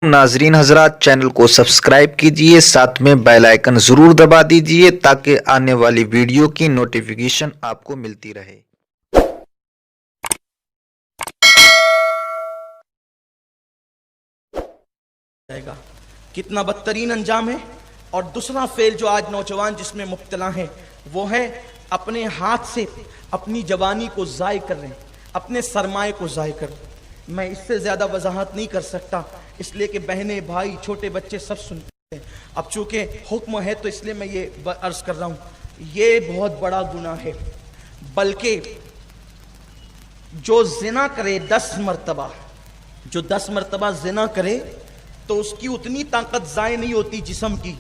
नाजरीन हजरात, चैनल को सब्सक्राइब कीजिए, साथ में बेल आइकन जरूर दबा दीजिए ताकि आने वाली वीडियो की नोटिफिकेशन आपको मिलती रहे। कितना बदतरीन अंजाम है। और दूसरा फेल जो आज नौजवान जिसमें मुब्तला है वो है अपने हाथ से अपनी जवानी को ज़ाय कर रहे हैं, अपने सरमाए को ज़ाय कर रहे हैं। मैं इससे ज़्यादा वजाहत नहीं कर सकता, इसलिए कि बहनें भाई छोटे बच्चे सब सुनते हैं। अब चूँकि हुक्म है तो इसलिए मैं ये अर्ज़ कर रहा हूँ, ये बहुत बड़ा गुनाह है। बल्कि जो ज़िना करे 10 मरतबा, जो 10 मरतबा ज़िना करे तो उसकी उतनी ताकत ज़ाय नहीं होती जिस्म की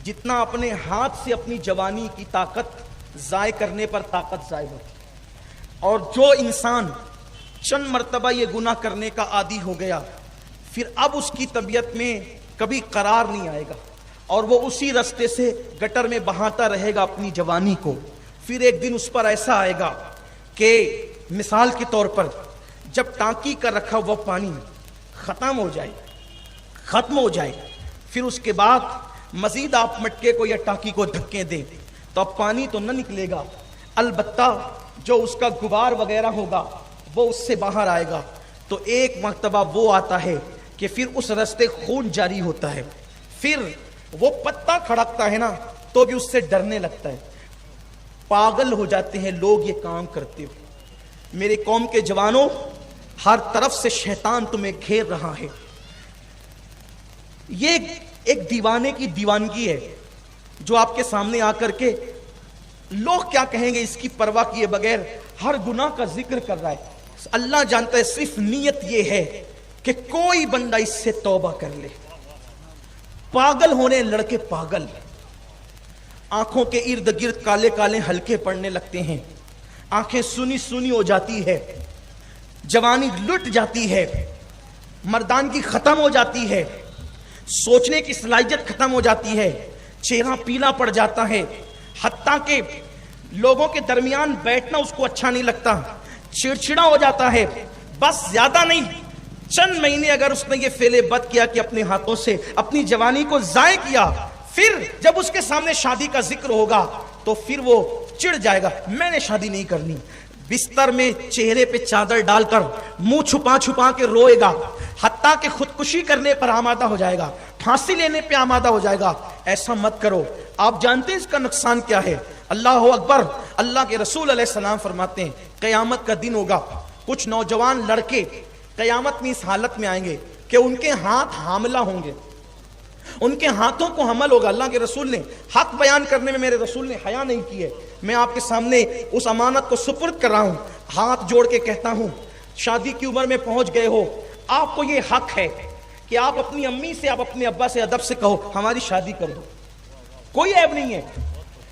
जितना अपने हाथ से अपनी जवानी की ताकत ज़ाय करने पर ताकत ज़ाय होती। और जो इंसान चंद मरतबा ये गुनाह करने का आदी हो गया, फिर अब उसकी तबीयत में कभी करार नहीं आएगा और वो उसी रास्ते से गटर में बहाता रहेगा अपनी जवानी को। फिर एक दिन उस पर ऐसा आएगा कि मिसाल के तौर पर जब टांकी का रखा हुआ पानी ख़त्म हो जाए, फिर उसके बाद मजीद आप मटके को या टांकी को धक्के दें तो अब पानी तो न निकलेगा, अलबत्ता जो उसका गुबार वगैरह होगा वो उससे बाहर आएगा। तो एक मर्तबा वो आता है कि फिर उस रास्ते खून जारी होता है, फिर वो पत्ता खड़कता है ना तो भी उससे डरने लगता है। पागल हो जाते हैं लोग ये काम करते हो। मेरे कौम के जवानों, हर तरफ से शैतान तुम्हें घेर रहा है। ये एक दीवाने की दीवानगी है जो आपके सामने आकर के लोग क्या कहेंगे इसकी परवाह किए बगैर हर गुनाह का जिक्र कर रहा है। अल्लाह जानता है सिर्फ नीयत ये है कि कोई बंदा इससे तौबा कर ले। पागल होने लड़के पागल, आंखों के इर्द गिर्द काले काले हल्के पड़ने लगते हैं, आंखें सुनी सुनी हो जाती है, जवानी लुट जाती है, मर्दानगी खत्म हो जाती है, सोचने की सलाहियत खत्म हो जाती है, चेहरा पीला पड़ जाता है, हत्ता के लोगों के दरमियान बैठना उसको अच्छा नहीं लगता, चिड़चिड़ा हो जाता है। बस ज्यादा नहीं, चंद महीने अगर उसने ये फेले बद किया कि अपने हाथों से अपनी जवानी को ज़ाय किया, फिर जब उसके सामने शादी का जिक्र होगा तो फिर वो चिढ़ जाएगा, मैंने शादी नहीं करनी। बिस्तर में चेहरे पे चादर डालकर मुंह छुपा छुपा के रोएगा, हत्ता के खुदकुशी करने पर आमादा हो जाएगा, फांसी लेने पे आमादा हो जाएगा। ऐसा मत करो। आप जानते हैं इसका नुकसान क्या है? अल्लाह अकबर। अल्लाह के रसूल अलैहिस्सलाम फरमाते हैं क़यामत का दिन होगा, कुछ नौजवान लड़के क़यामत में इस हालत में आएंगे कि उनके हाथ हामला होंगे, उनके हाथों को हमल होगा। अल्लाह के रसूल ने हक बयान करने में मेरे रसूल ने हया नहीं की है। मैं आपके सामने उस अमानत को सुपुर्द कर रहा हूं, हाथ जोड़ के कहता हूं, शादी की उम्र में पहुंच गए हो, आपको ये हक है कि आप अपनी अम्मी से, आप अपने अब्बा से अदब से कहो हमारी शादी कर दो। कोई ऐब नहीं है,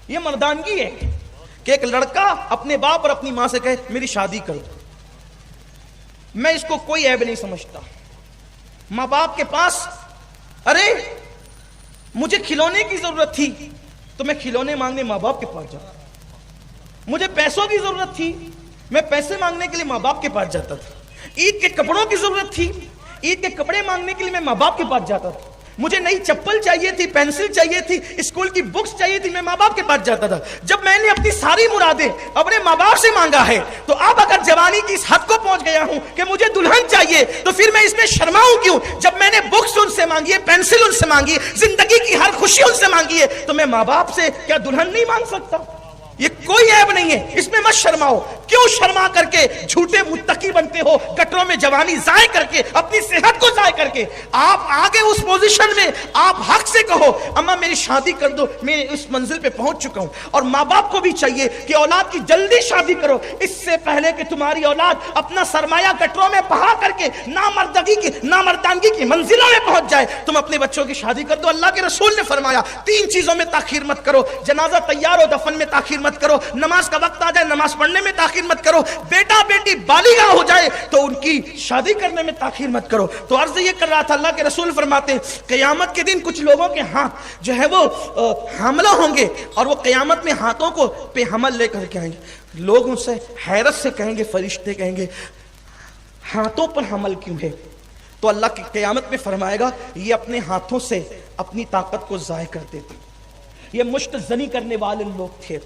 ये मर्दानगी है कि एक लड़का अपने बाप और अपनी मां से कहे मेरी शादी कर दो। मैं इसको कोई ऐब नहीं समझता। मां बाप के पास, अरे मुझे खिलौने की जरूरत थी तो मैं खिलौने मांगने मां बाप के पास जाता, मुझे पैसों की जरूरत थी मैं पैसे मांगने के लिए मां बाप के पास जाता था, ईद के कपड़ों की जरूरत थी ईद के कपड़े मांगने के लिए मैं मां बाप के पास जाता था, मुझे नई चप्पल चाहिए थी, पेंसिल चाहिए थी, स्कूल की बुक्स चाहिए थी, मैं माँ बाप के पास जाता था। जब मैंने अपनी सारी मुरादें अपने माँ बाप से मांगा है तो अब अगर जवानी की इस हद को पहुंच गया हूं कि मुझे दुल्हन चाहिए तो फिर मैं इसमें शर्माऊं क्यों? जब मैंने बुक्स उनसे मांगी है, पेंसिल उनसे मांगी है, जिंदगी की हर खुशी उनसे मांगी है, तो मैं माँ बाप से क्या दुल्हन नहीं मांग सकता? ये कोई ऐब नहीं है, इसमें मत शर्माओ। क्यों शर्मा करके झूठे मुत्तकी बनते हो, गटरों में जवानी ज़ाय करके, अपनी सेहत को ज़ाय करके? आप आगे उस पोजीशन में आप हक से कहो अम्मा मेरी शादी कर दो, मैं इस मंजिल पे पहुंच चुका हूं। और माँ बाप को भी चाहिए कि औलाद की जल्दी शादी करो, इससे पहले कि तुम्हारी औलाद अपना सरमाया गटरों में बहा करके नामर्दानगी की मंजिलों में पहुंच जाए। तुम अपने बच्चों की शादी कर दो। अल्लाह के रसूल ने फरमाया 3 चीजों में ताखीर मत करो, जनाजा तैयार हो दफन में ताखीर मत करो, नमाज का वक्त आ जाए नमाज पढ़ने में ताखीर मत करो, बेटा बेटी बालिगा हो जाए तो उनकी शादी करने में ताखीर मत करो। तो अर्ज ये कर रहा था, अल्लाह के रसूल फरमाते हैं क़यामत के दिन कुछ लोगों के हाथ जो है वो हमला होंगे और वो क़यामत में हाथों को पे हमल लेकर के आएंगे। लोग उनसे हैरत से कहेंगे, फरिश्ते कहेंगे हाथों पर हमल क्यों है? تو اللہ کی قیامت میں فرمائے گا یہ اپنے ہاتھوں سے اپنی طاقت کو ضائع کرتے تھے، یہ مشت زنی کرنے والے لوگ تھے،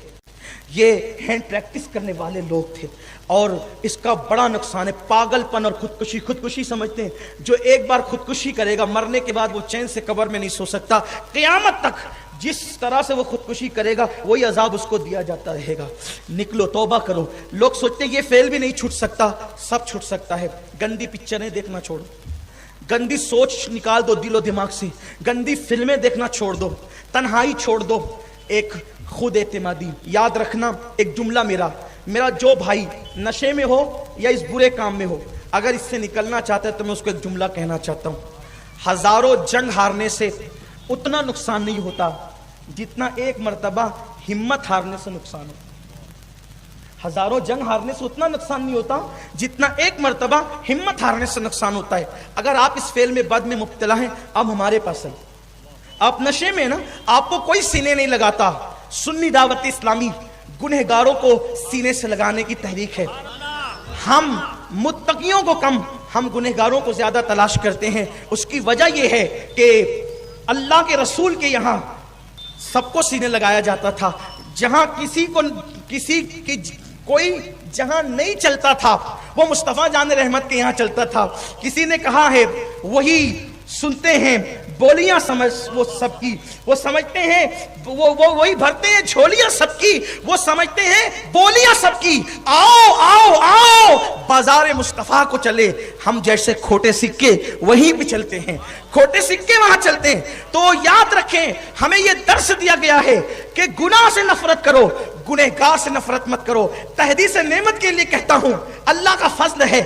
یہ ہینڈ پریکٹس کرنے والے لوگ تھے، اور اس کا بڑا نقصان ہے پاگل پن اور خودکشی۔ خودکشی سمجھتے ہیں جو ایک بار خودکشی کرے گا مرنے کے بعد وہ چین سے قبر میں نہیں سو سکتا، قیامت تک جس طرح سے وہ خودکشی کرے گا وہی عذاب اس کو دیا جاتا رہے گا۔ نکلو، توبہ کرو۔ لوگ سوچتے ہیں یہ فیل بھی نہیں چھوٹ سکتا، سب چھوٹ سکتا ہے۔ گندی پکچریں دیکھنا چھوڑو، گندی سوچ نکال دو دل و دماغ سے، گندی فلمیں دیکھنا چھوڑ دو، تنہائی چھوڑ دو، ایک خود اعتمادی۔ یاد رکھنا ایک جملہ میرا جو بھائی نشے میں ہو یا اس برے کام میں ہو، اگر اس سے نکلنا چاہتا ہے تو میں اس کو ایک جملہ کہنا چاہتا ہوں، ہزاروں جنگ ہارنے سے اتنا نقصان نہیں ہوتا جتنا ایک مرتبہ ہمت ہارنے سے نقصان ہوتا۔ ہزاروں جنگ ہارنے سے اتنا نقصان نہیں ہوتا جتنا ایک مرتبہ ہمت ہارنے سے نقصان ہوتا ہے۔ اگر آپ اس فعل میں بد میں مبتلا ہیں، اب ہمارے پاس ہے، آپ نشے میں نا، آپ کو کوئی سینے نہیں لگاتا۔ سنی دعوت اسلامی گنہگاروں کو سینے سے لگانے کی تحریک ہے۔ ہم متقیوں کو کم، ہم گنہگاروں کو زیادہ تلاش کرتے ہیں۔ اس کی وجہ یہ ہے کہ اللہ کے رسول کے یہاں سب کو سینے لگایا جاتا تھا، جہاں کسی کی کوئی جہاں نہیں چلتا تھا وہ مصطفیٰ جان رحمت کے یہاں چلتا تھا۔ کسی نے کہا ہے وہی سنتے ہیں بولیاں سمجھ وہ سب کی، وہ سمجھتے ہیں وہی بھرتے ہیں جھولیاں سب کی، وہ سمجھتے ہیں بولیاں سب کی۔ آؤ آؤ آؤ بازار مصطفیٰ کو چلے، ہم جیسے کھوٹے سکے وہیں پہ چلتے ہیں، کھوٹے سکے وہاں چلتے ہیں۔ تو یاد رکھیں ہمیں یہ درس دیا گیا ہے کہ گناہ سے نفرت کرو، گنہگار سے نفرت مت کرو۔ تحدیث نعمت کے لیے کہتا ہوں اللہ کا فضل ہے،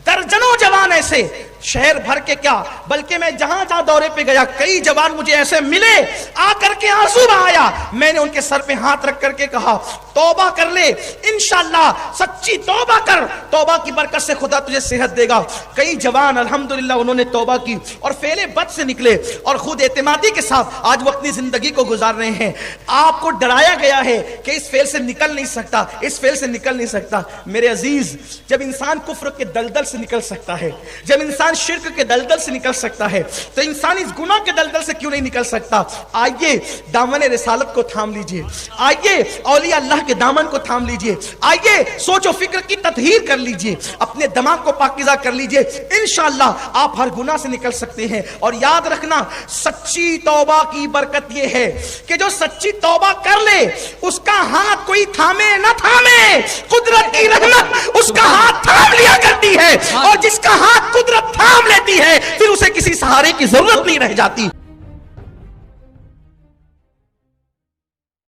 درجنوں جوان ایسے شہر بھر کے کیا بلکہ میں جہاں دورے پہ گیا کئی جوان مجھے ایسے ملے، آ کر کے آنسو بہایا، میں نے ان کے سر پہ ہاتھ رکھ کر کے کہا توبہ کر لے، انشاءاللہ سچی توبہ کر، توبہ کی برکت سے خدا تجھے صحت دے گا۔ کئی جوان الحمدللہ انہوں نے توبہ کی اور فعل بد سے نکلے اور خود اعتمادی کے ساتھ آج وہ اپنی زندگی کو گزار رہے ہیں۔ آپ کو ڈرایا گیا ہے کہ اس فعل سے نکل نہیں سکتا، اس فعل سے نکل نہیں سکتا۔ میرے عزیز، جب انسان کفر کے دلدل سے نکل سکتا ہے، جب انسان شرک کے دلدل سے نکل سکتا ہے، تو انسان اس گناہ کے دلدل سے کیوں نہیں نکل سکتا؟ آئیے دامن رسالت کو تھام لیجئے، آئیے اولیاء اللہ کے دامن کو تھام لیجئے، آئیے سوچ و فکر کی تطہیر کر لیجئے، اپنے دماغ کو پاکیزہ کر لیجئے، انشاءاللہ آپ ہر گناہ سے نکل سکتے ہیں۔ اور یاد رکھنا سچی توبہ کی برکت یہ ہے کہ جو سچی توبہ کر لے اس کا ہاتھ کوئی تھامے نہ تھامے، قدرت کی رحمت اس کا ہاتھ تھام لیا کرتی ہے، اور جس کا ہاتھ قدرت تھام لیتی ہے پھر اسے کسی سہارے کی ضرورت نہیں رہ جاتی۔